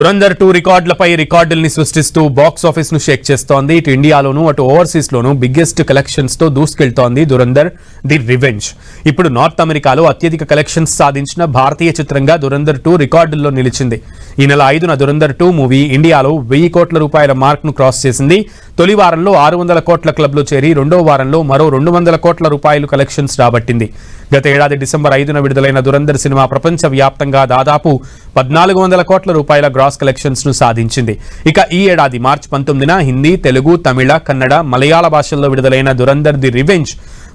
దురంధర్ 2 రికార్డులపై రికార్డుల్ని సృష్టిస్తూ box office ను షేక్ చేస్తోంది. ఇటు ఇండియాలోనూ అటు ఓవర్సీస్ లోనూ బిగ్గెస్ట్ కలెక్షన్స్ తో దూసుకెళ్తోంది దురంధర్ ది రివెంజ్. ఇప్పుడు నార్త్ అమెరికాలో అత్యధిక కలెక్షన్స్ సాధించిన భారతీయ చిత్రంగా దురంధర్ 2 రికార్డుల్లో నిలిచింది. ఈ నెల 5న దురంధర్ 2 మూవీ ఇండియాలో 1000 కోట్ల రూపాయల మార్క్ ను క్రాస్ చేసింది. తొలి వారంలో 600 కోట్ల క్లబ్ లో చేరి రెండో వారంలో మరో 200 కోట్ల రూపాయలు కలెక్షన్స్ రాబట్టింది. గత ఏడాది డిసెంబర్ 5న విడుదలైన దురంధర్ సినిమా ప్రపంచ వ్యాప్తంగా దాదాపు 1400 కోట్ల రూపాయల గ్రాస్ కలెక్షన్స్ ను సాధించింది. ఇక ఈ ఏడాది మార్చి 19న హిందీ, తెలుగు, తమిళ, కన్నడ, మలయాళ భాషల్లో విడుదలైన దురంధర్ ది రివెంజ్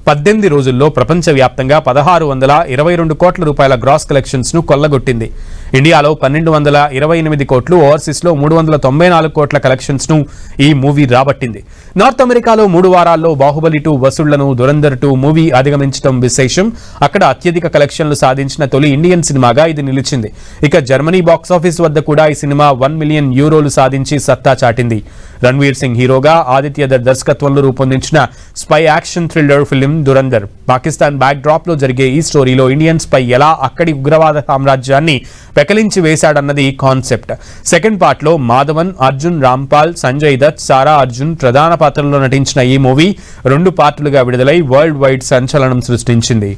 18 రోజుల్లో ప్రపంచ వ్యాప్తంగా 1622 కోట్ల రూపాయల గ్రాస్ కలెక్షన్స్ ను కొల్లగొట్టింది. ఇండియాలో 1228 కోట్లు, ఓవర్సీస్ లో 394 కోట్ల కలెక్షన్స్ ను ఈ మూవీ రాబట్టింది. నార్త్ అమెరికాలో 3 వారాల్లో బాహుబలి 2 వసూళ్లను దురంధర్ 2 మూవీ అధిగమించడం విశేషం. అక్కడ అత్యధిక కలెక్షన్లు సాధించిన తొలి ఇండియన్ సినిమాగా ఇది నిలిచింది. ఇక జర్మనీ బాక్సాఫీస్ వద్ద కూడా ఈ సినిమా 1 మిలియన్ యూరోలు సాధించి సత్తా చాటింది. రణ్వీర్ సింగ్ హీరోగా, ఆదిత్య దత్ దర్శకత్వంలో రూపొందించిన spy action thriller film Dhurandhar. Pakistan back drop లో జరిగే ఈ స్టోరీలో ఇండియన్స్ పై ఎలా అక్కడి ఉగ్రవాద సామ్రాజ్యాన్ని పెకలించి వేశాడన్నది కాన్సెప్ట్. సెకండ్ పార్ట్ లో మాధవన్, అర్జున్ రాంపాల్, సంజయ్ దత్, సారా అర్జున్ ప్రధాన పాత్రల్లో నటించిన ఈ మూవీ 2 పార్టులుగా విడుదలై వరల్డ్ వైడ్ సంచలనం సృష్టించింది.